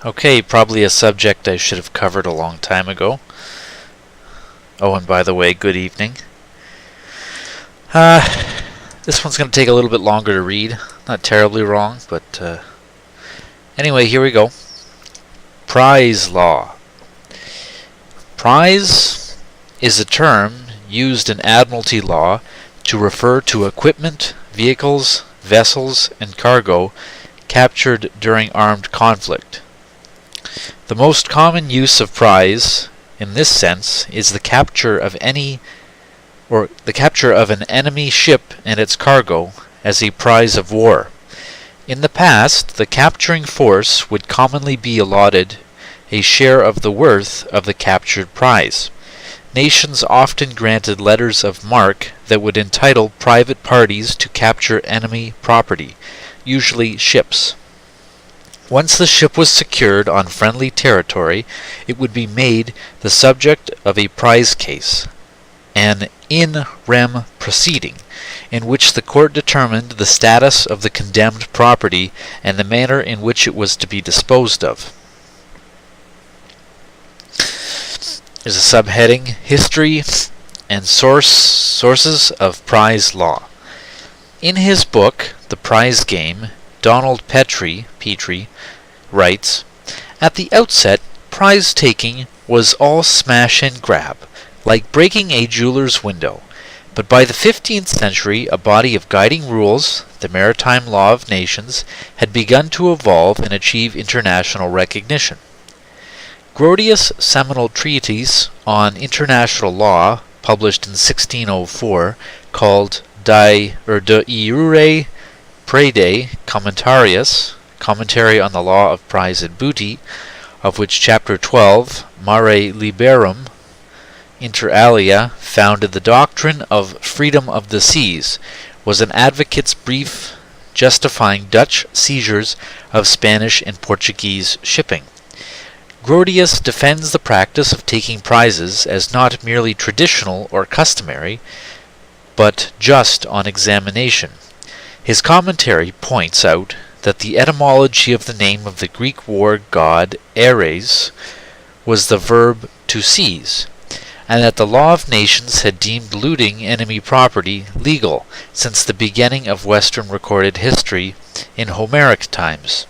Okay, probably a subject I should have covered a long time ago. Oh, and by the way, good evening. Uh, this one's going to take a little bit longer to read. Not terribly wrong, but anyway, here we go. Prize law. Prize is a term used in admiralty law to refer to equipment, vehicles, vessels, and cargo captured during armed conflict. The most common use of prize in this sense is the capture of an enemy ship and its cargo as a prize of war. In the past, the capturing force would commonly be allotted a share of the worth of the captured prize. Nations often granted letters of marque that would entitle private parties to capture enemy property, usually ships. Once the ship was secured on friendly territory, it would be made the subject of a prize case, an in rem proceeding, in which the court determined the status of the condemned property and the manner in which it was to be disposed of. There's a subheading, History and Sources of Prize Law. In his book, The Prize Game, Donald Petrie writes, "At the outset, prize-taking was all smash and grab, like breaking a jeweler's window. But by the 15th century, a body of guiding rules, the Maritime Law of Nations, had begun to evolve and achieve international recognition. Grotius' seminal treatise on international law, published in 1604, called De Iure Praede Commentarius, Commentary on the Law of Prize and Booty, of which Chapter 12, Mare Liberum, inter alia, founded the doctrine of freedom of the seas, was an advocate's brief justifying Dutch seizures of Spanish and Portuguese shipping. Grotius defends the practice of taking prizes as not merely traditional or customary, but just on examination. His commentary points out that the etymology of the name of the Greek war god Ares was the verb to seize, and that the law of nations had deemed looting enemy property legal since the beginning of Western recorded history in Homeric times.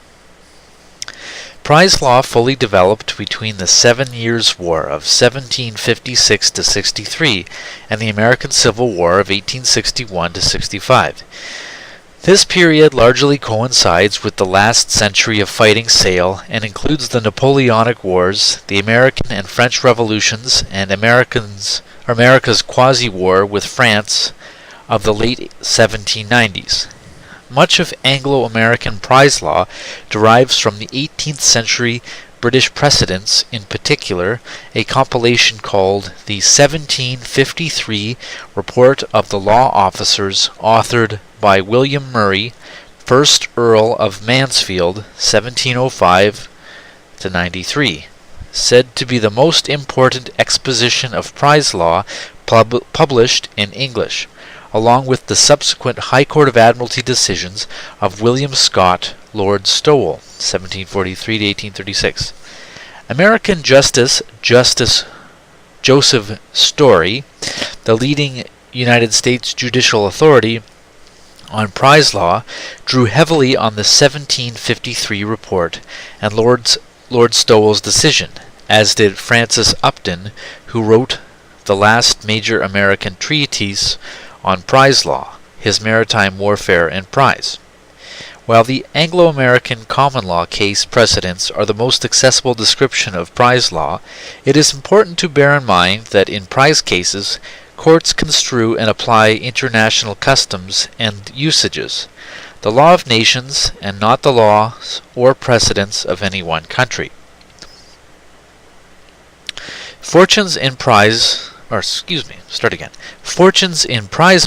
Prize law fully developed between the 7 Years' War of 1756-63 and the American Civil War of 1861-65. This period largely coincides with the last century of fighting sail and includes the Napoleonic Wars, the American and French Revolutions, and America's quasi-war with France of the late 1790s. Much of Anglo-American prize law derives from the 18th century British precedents, in particular a compilation called the 1753 Report of the Law Officers, authored by William Murray, 1st Earl of Mansfield, 1705-93, said to be the most important exposition of prize law published in English, along with the subsequent High Court of Admiralty decisions of William Scott, Lord Stowell, 1743-1836. American Justice Joseph Story, the leading United States judicial authority on prize law, drew heavily on the 1753 report and Lord Stowell's decision, as did Francis Upton, who wrote the last major American treatise on prize law, his Maritime Warfare and Prize. While the Anglo-American common law case precedents are the most accessible description of prize law, it is important to bear in mind that in prize cases, courts construe and apply international customs and usages, the law of nations, and not the laws or precedents of any one country. Fortunes in prize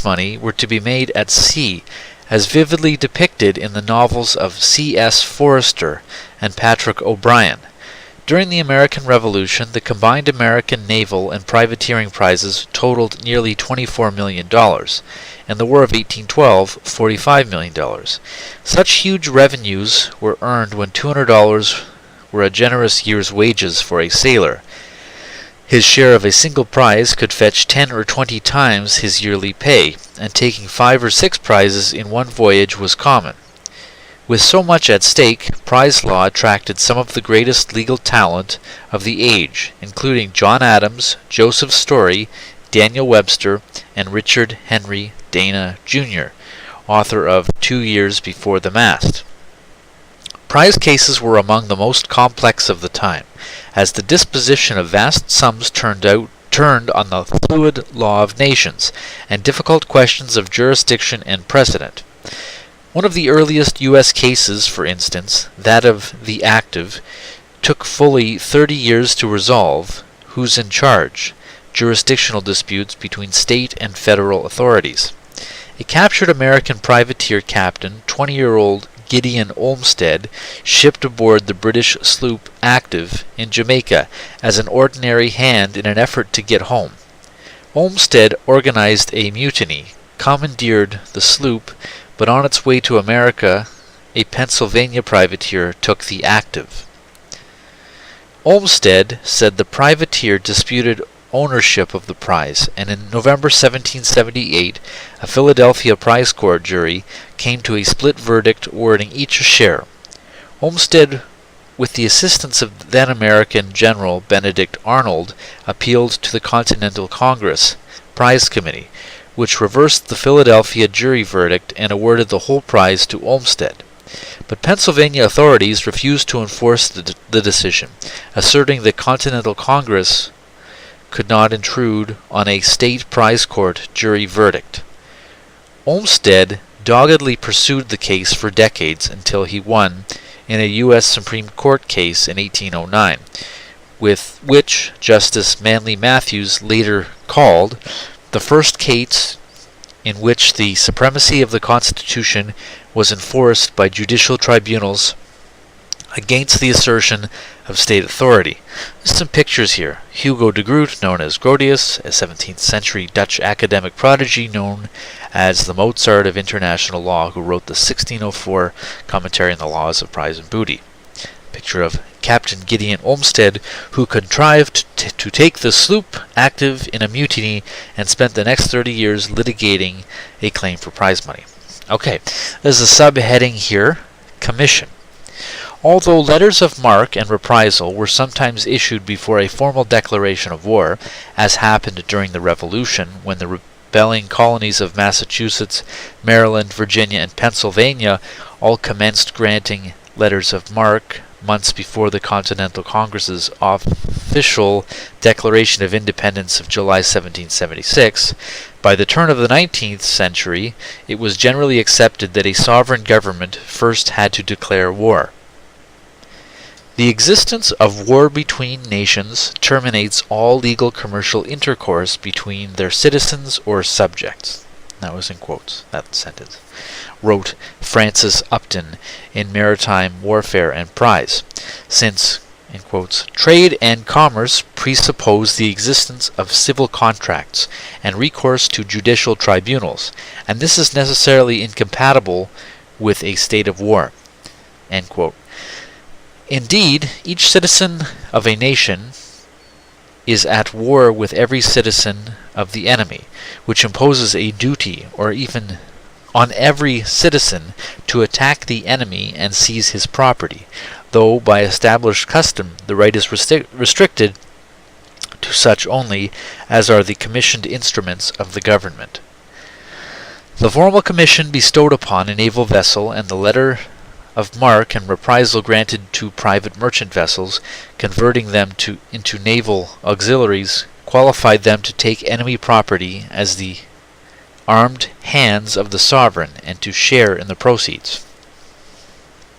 money were to be made at sea, as vividly depicted in the novels of C.S. Forester and Patrick O'Brian. During the American Revolution, the combined American naval and privateering prizes totaled nearly $24 million, and the War of 1812, $45 million. Such huge revenues were earned when $200 were a generous year's wages for a sailor. His share of a single prize could fetch 10 or 20 times his yearly pay, and taking 5 or 6 prizes in one voyage was common. With so much at stake, prize law attracted some of the greatest legal talent of the age, including John Adams, Joseph Story, Daniel Webster, and Richard Henry Dana, Jr., author of 2 Years Before the Mast. Prize cases were among the most complex of the time, as the disposition of vast sums turned on the fluid law of nations, and difficult questions of jurisdiction and precedent. One of the earliest U.S. cases, for instance, that of the Active, took fully 30 years to resolve. Who's in charge? Jurisdictional disputes between state and federal authorities. A captured American privateer captain, 20-year-old Gideon Olmsted, shipped aboard the British sloop Active in Jamaica as an ordinary hand in an effort to get home. Olmsted organized a mutiny, commandeered the sloop, but on its way to America, a Pennsylvania privateer took the Active. Olmsted said the privateer disputed ownership of the prize, and in November 1778, a Philadelphia prize court jury came to a split verdict awarding each a share. Olmsted, with the assistance of then-American General Benedict Arnold, appealed to the Continental Congress Prize Committee, which reversed the Philadelphia jury verdict and awarded the whole prize to Olmsted. But Pennsylvania authorities refused to enforce the decision, asserting that Continental Congress could not intrude on a state prize court jury verdict. Olmsted doggedly pursued the case for decades until he won in a U.S. Supreme Court case in 1809, with which Justice Manly Matthews later called the first case in which the supremacy of the Constitution was enforced by judicial tribunals against the assertion of state authority. There's some pictures here. Hugo de Groot, known as Grotius, a 17th century Dutch academic prodigy known as the Mozart of international law, who wrote the 1604 Commentary on the Laws of Prize and Booty. Picture of Captain Gideon Olmsted, who contrived to take the sloop Active in a mutiny and spent the next 30 years litigating a claim for prize money. Okay, there's a subheading here, Commission. Although letters of marque and reprisal were sometimes issued before a formal declaration of war, as happened during the Revolution, when the rebelling colonies of Massachusetts, Maryland, Virginia, and Pennsylvania all commenced granting letters of marque months before the Continental Congress's official Declaration of Independence of July 1776, by the turn of the 19th century, it was generally accepted that a sovereign government first had to declare war. The existence of war between nations terminates all legal commercial intercourse between their citizens or subjects. That was in quotes, that sentence. Wrote Francis Upton in Maritime Warfare and Prize, since, in quotes, trade and commerce presuppose the existence of civil contracts and recourse to judicial tribunals, and this is necessarily incompatible with a state of war, end quote. Indeed, each citizen of a nation is at war with every citizen of the enemy, which imposes a duty, or even on every citizen, to attack the enemy and seize his property, though by established custom the right is restricted to such only as are the commissioned instruments of the government. The formal commission bestowed upon a naval vessel and the letter of marque and reprisal granted to private merchant vessels, converting them into naval auxiliaries, qualified them to take enemy property as the armed hands of the sovereign and to share in the proceeds.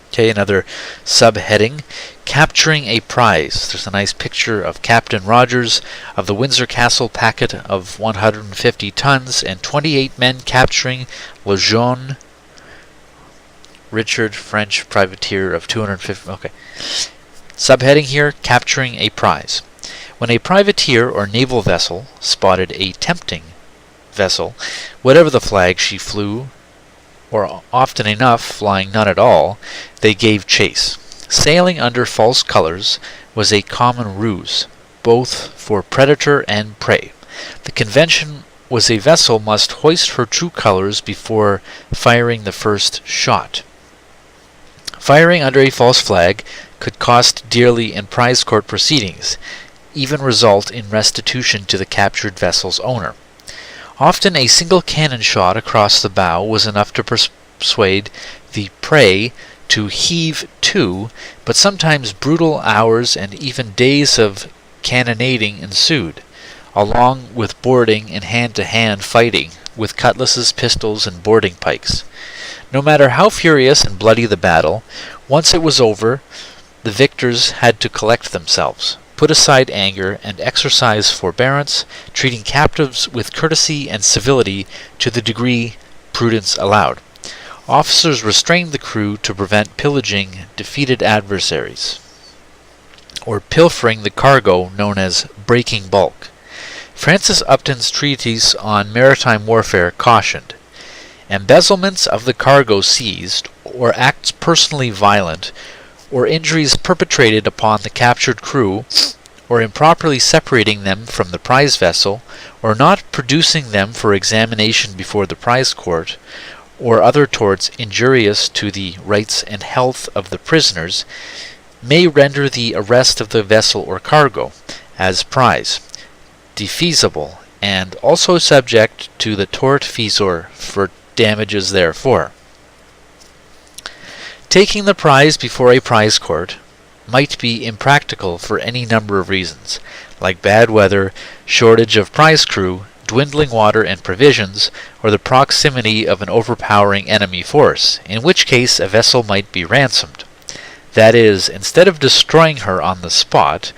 Okay, another subheading, Capturing a Prize. There's a nice picture of Captain Rogers of the Windsor Castle packet of 150 tons and 28 men capturing Le Jeune Richard, French privateer of 250... Okay. Subheading here, Capturing a Prize. When a privateer or naval vessel spotted a tempting vessel, whatever the flag she flew, or often enough flying none at all, they gave chase. Sailing under false colors was a common ruse, both for predator and prey. The convention was a vessel must hoist her true colors before firing the first shot. Firing under a false flag could cost dearly in prize court proceedings, even result in restitution to the captured vessel's owner. Often a single cannon shot across the bow was enough to persuade the prey to heave to, but sometimes brutal hours and even days of cannonading ensued, along with boarding and hand-to-hand fighting with cutlasses, pistols, and boarding pikes. No matter how furious and bloody the battle, once it was over, the victors had to collect themselves, put aside anger, and exercise forbearance, treating captives with courtesy and civility to the degree prudence allowed. Officers restrained the crew to prevent pillaging defeated adversaries, or pilfering the cargo known as breaking bulk. Francis Upton's treatise on maritime warfare cautioned, embezzlements of the cargo seized, or acts personally violent, or injuries perpetrated upon the captured crew, or improperly separating them from the prize vessel, or not producing them for examination before the prize court, or other torts injurious to the rights and health of the prisoners, may render the arrest of the vessel or cargo, as prize, defeasible, and also subject to the tortfeasor for damages therefor. Taking the prize before a prize court might be impractical for any number of reasons, like bad weather, shortage of prize crew, dwindling water and provisions, or the proximity of an overpowering enemy force, in which case a vessel might be ransomed. That is, instead of destroying her on the spot,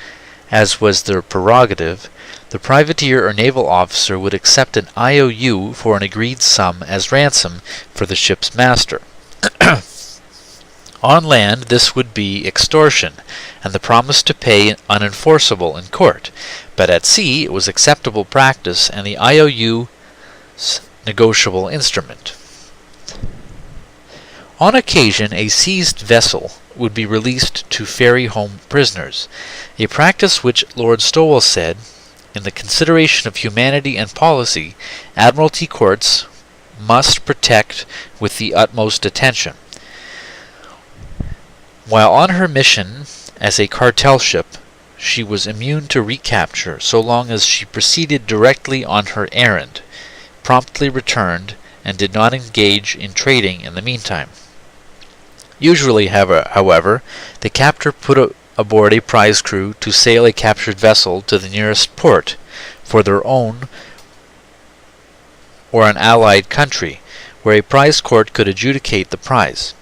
as was their prerogative, the privateer or naval officer would accept an IOU for an agreed sum as ransom for the ship's master. On land, this would be extortion, and the promise to pay unenforceable in court, but at sea it was acceptable practice and the IOU negotiable instrument. On occasion, a seized vessel would be released to ferry home prisoners, a practice which Lord Stowell said, in the consideration of humanity and policy, Admiralty courts must protect with the utmost attention. While on her mission as a cartel ship, she was immune to recapture so long as she proceeded directly on her errand, promptly returned, and did not engage in trading in the meantime. Usually, however, the captor put aboard a prize crew to sail a captured vessel to the nearest port for their own or an allied country, where a prize court could adjudicate the prize.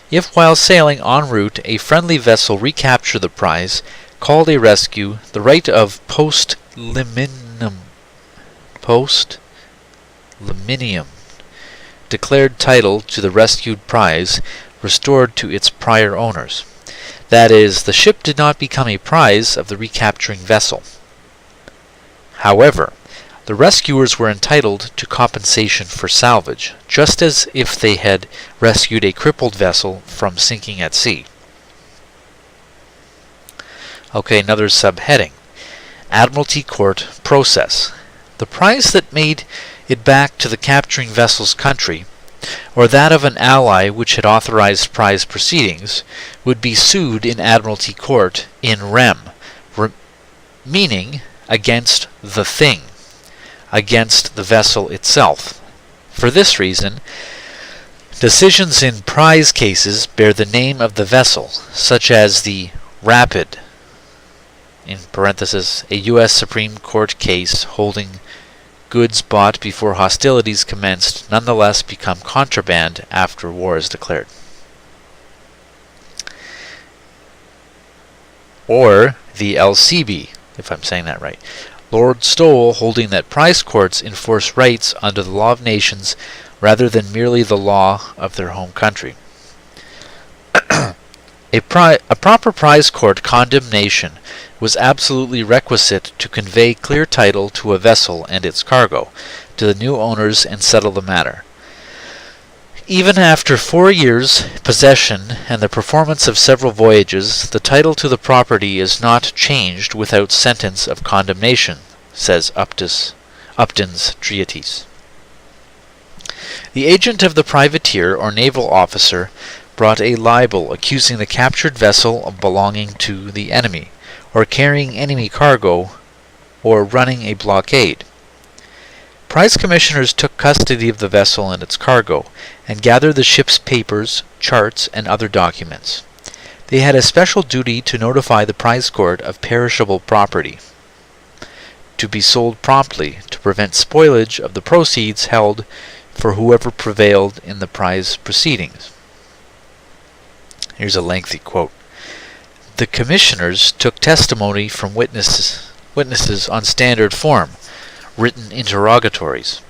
If while sailing en route a friendly vessel recaptured the prize, called a rescue, the right of post liminium, declared title to the rescued prize, restored to its prior owners. That is, the ship did not become a prize of the recapturing vessel. However, the rescuers were entitled to compensation for salvage, just as if they had rescued a crippled vessel from sinking at sea. Okay, another subheading. Admiralty Court Process. The prize that made it back to the capturing vessel's country, or that of an ally which had authorized prize proceedings, would be sued in Admiralty Court in rem, meaning against the thing, against the vessel itself. For this reason, decisions in prize cases bear the name of the vessel, such as the Rapid, in parenthesis, a U.S. Supreme Court case holding goods bought before hostilities commenced nonetheless become contraband after war is declared. Or the LCB, if I'm saying that right. Lord Stowell holding that prize courts enforce rights under the law of nations rather than merely the law of their home country. A proper prize court condemnation was absolutely requisite to convey clear title to a vessel and its cargo to the new owners and settle the matter. Even after 4 years' possession and the performance of several voyages, the title to the property is not changed without sentence of condemnation, says Upton's treatise. The agent of the privateer or naval officer brought a libel accusing the captured vessel of belonging to the enemy, or carrying enemy cargo, or running a blockade. Prize commissioners took custody of the vessel and its cargo, and gathered the ship's papers, charts, and other documents. They had a special duty to notify the prize court of perishable property, to be sold promptly to prevent spoilage of the proceeds held for whoever prevailed in the prize proceedings. Here's a lengthy quote. The commissioners took testimony from witnesses on standard form, written interrogatories.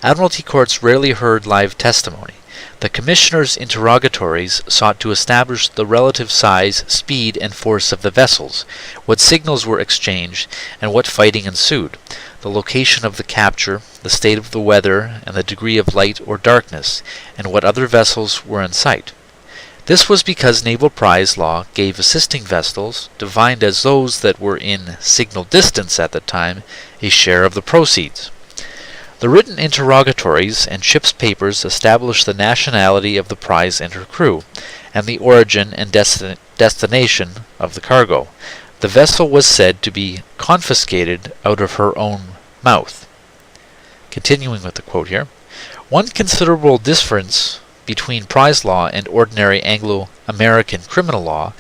Admiralty courts rarely heard live testimony. The commissioners' interrogatories sought to establish the relative size, speed, and force of the vessels, what signals were exchanged, and what fighting ensued, the location of the capture, the state of the weather, and the degree of light or darkness, and what other vessels were in sight. This was because naval prize law gave assisting vessels, defined as those that were in signal distance at the time, a share of the proceeds. The written interrogatories and ship's papers established the nationality of the prize and her crew, and the origin and destination of the cargo. The vessel was said to be confiscated out of her own mouth. Continuing with the quote here, one considerable difference between prize law and ordinary Anglo-American criminal law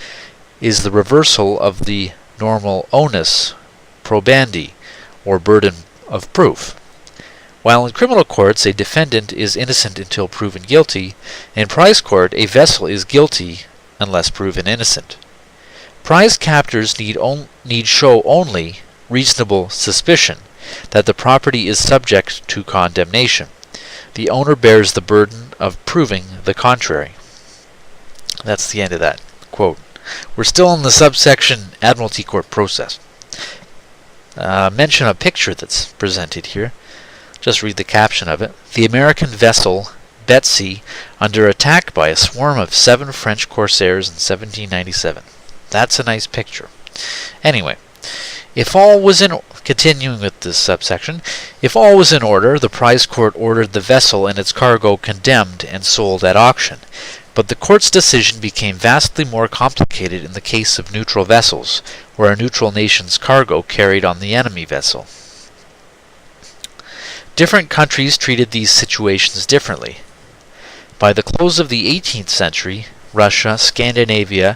is the reversal of the normal onus probandi, or burden of proof. While in criminal courts a defendant is innocent until proven guilty, in prize court a vessel is guilty unless proven innocent. Prize captors need show only reasonable suspicion that the property is subject to condemnation. The owner bears the burden of proving the contrary. That's the end of that quote. We're still in the subsection Admiralty Court process. Mention a picture that's presented here. Just read the caption of it. The American vessel Betsy under attack by a swarm of 7 French corsairs in 1797. That's a nice picture. Anyway, continuing with this subsection, if all was in order, the prize court ordered the vessel and its cargo condemned and sold at auction. But the court's decision became vastly more complicated in the case of neutral vessels, where a neutral nation's cargo carried on the enemy vessel. Different countries treated these situations differently. By the close of the 18th century, Russia, Scandinavia,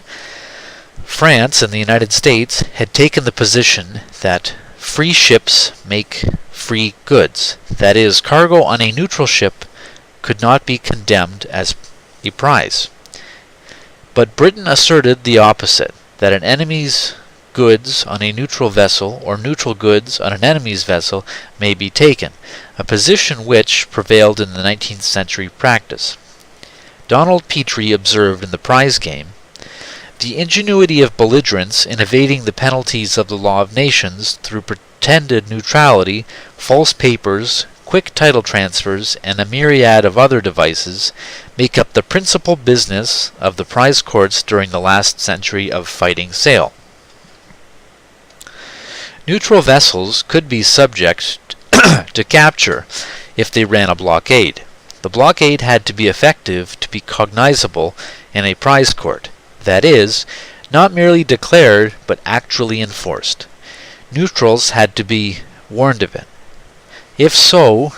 France, and the United States had taken the position that free ships make free goods. That is, cargo on a neutral ship could not be condemned as a prize. But Britain asserted the opposite, that an enemy's goods on a neutral vessel or neutral goods on an enemy's vessel may be taken, a position which prevailed in the 19th century practice. Donald Petrie observed in The Prize Game, the ingenuity of belligerents in evading the penalties of the law of nations through pretended neutrality, false papers, quick title transfers, and a myriad of other devices make up the principal business of the prize courts during the last century of fighting sail. Neutral vessels could be subject to capture if they ran a blockade. The blockade had to be effective to be cognizable in a prize court. That is, not merely declared, but actually enforced. Neutrals had to be warned of it. If so,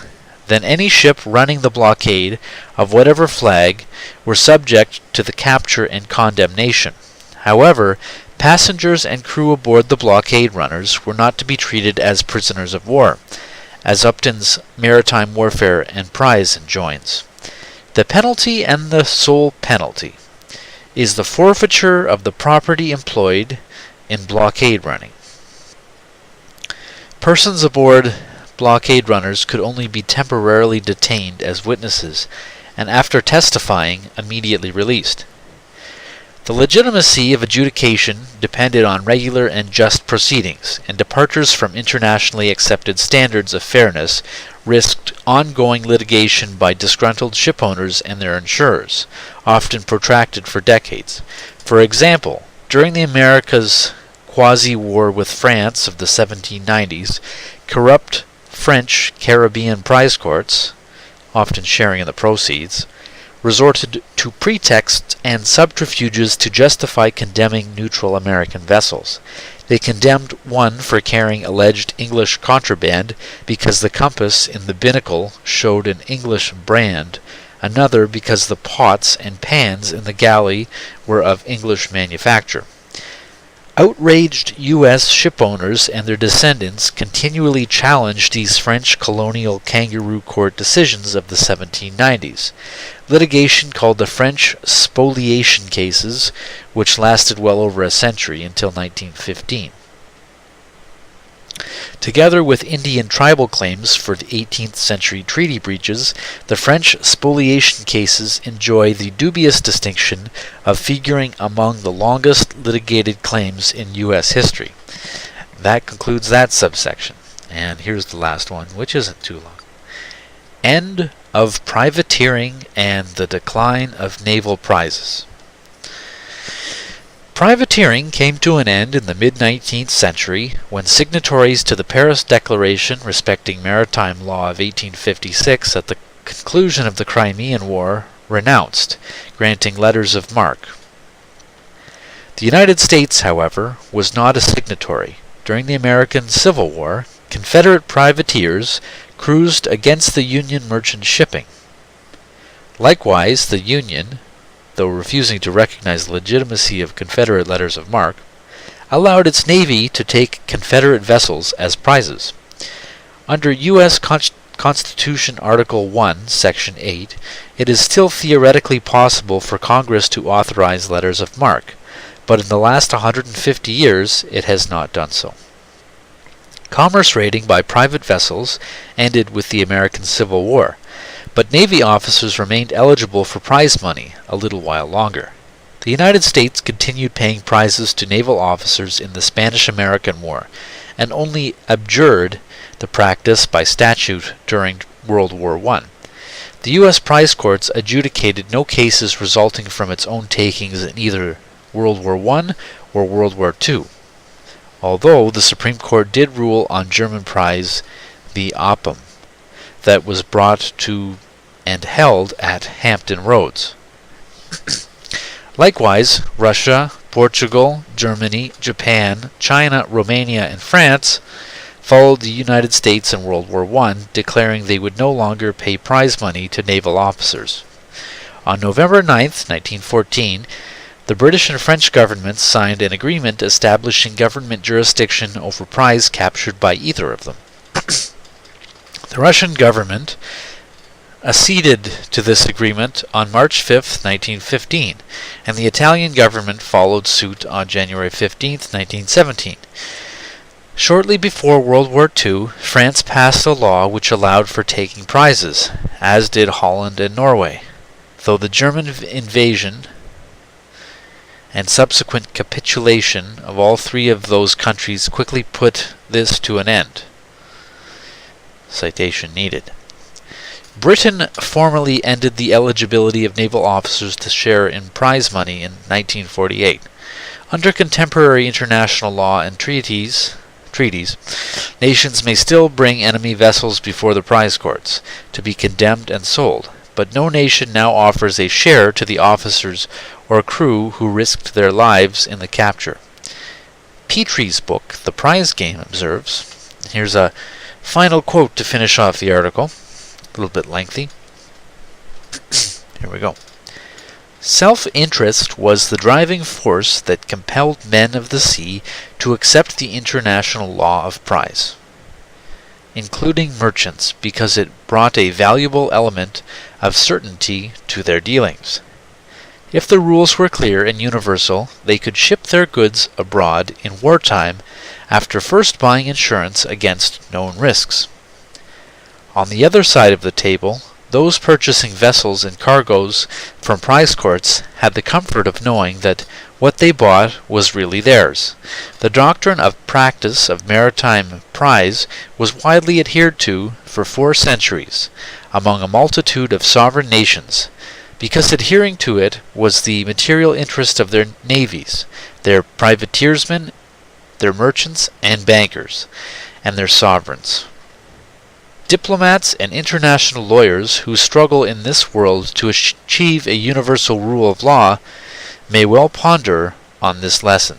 then any ship running the blockade, of whatever flag, were subject to the capture and condemnation. However, passengers and crew aboard the blockade runners were not to be treated as prisoners of war, as Upton's Maritime Warfare and Prize enjoins. The penalty, and the sole penalty, is the forfeiture of the property employed in blockade running. Persons aboard blockade runners could only be temporarily detained as witnesses, and after testifying, immediately released. The legitimacy of adjudication depended on regular and just proceedings, and departures from internationally accepted standards of fairness risked ongoing litigation by disgruntled shipowners and their insurers, often protracted for decades. For example, during the Americas' quasi-war with France of the 1790s, corrupt French Caribbean prize courts, often sharing in the proceeds, resorted to pretexts and subterfuges to justify condemning neutral American vessels. They condemned one for carrying alleged English contraband because the compass in the binnacle showed an English brand, another because the pots and pans in the galley were of English manufacture. Outraged U.S. shipowners and their descendants continually challenged these French colonial kangaroo court decisions of the 1790s. Litigation called the French spoliation cases, which lasted well over a century until 1915. Together with Indian tribal claims for the 18th century treaty breaches, the French spoliation cases enjoy the dubious distinction of figuring among the longest litigated claims in U.S. history. That concludes that subsection. And here's the last one, which isn't too long. End of privateering and the decline of naval prizes. Privateering came to an end in the mid-19th century when signatories to the Paris Declaration respecting maritime law of 1856 at the conclusion of the Crimean War renounced, granting letters of marque. The United States, however, was not a signatory. During the American Civil War, Confederate privateers cruised against the Union merchant shipping. Likewise, the Union, though refusing to recognize the legitimacy of Confederate letters of marque, allowed its Navy to take Confederate vessels as prizes. Under U.S. Constitution Article 1, Section 8, it is still theoretically possible for Congress to authorize letters of marque, but in the last 150 years it has not done so. Commerce raiding by private vessels ended with the American Civil War, but Navy officers remained eligible for prize money a little while longer. The United States continued paying prizes to naval officers in the Spanish-American War, and only abjured the practice by statute during World War I. The U.S. prize courts adjudicated no cases resulting from its own takings in either World War I or World War II, although the Supreme Court did rule on German prize the Oppum that was brought to and held at Hampton Roads. Likewise, Russia, Portugal, Germany, Japan, China, Romania, and France followed the United States in World War I, declaring they would no longer pay prize money to naval officers. On November 9, 1914, the British and French governments signed an agreement establishing government jurisdiction over prize captured by either of them. The Russian government acceded to this agreement on March 5, 1915, and the Italian government followed suit on January 15, 1917. Shortly before World War II, France passed a law which allowed for taking prizes, as did Holland and Norway, though the German invasion and subsequent capitulation of all three of those countries quickly put this to an end. Citation needed. Britain formally ended the eligibility of naval officers to share in prize money in 1948. Under contemporary international law and treaties, nations may still bring enemy vessels before the prize courts to be condemned and sold, but no nation now offers a share to the officers or crew who risked their lives in the capture. Petrie's book, The Prize Game, observes, here's a final quote to finish off the article, a little bit lengthy. Here we go. Self-interest was the driving force that compelled men of the sea to accept the international law of prize, including merchants, because it brought a valuable element of certainty to their dealings. If the rules were clear and universal, they could ship their goods abroad in wartime after first buying insurance against known risks. On the other side of the table, those purchasing vessels and cargoes from prize courts had the comfort of knowing that what they bought was really theirs. The doctrine of practice of maritime prize was widely adhered to for 4 centuries among a multitude of sovereign nations, because adhering to it was the material interest of their navies, their privateersmen, their merchants and bankers, and their sovereigns. Diplomats and international lawyers who struggle in this world to achieve a universal rule of law may well ponder on this lesson.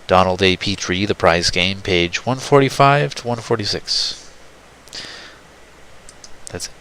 Donald A. Petrie, The Prize Game, page 145 to 146. That's it.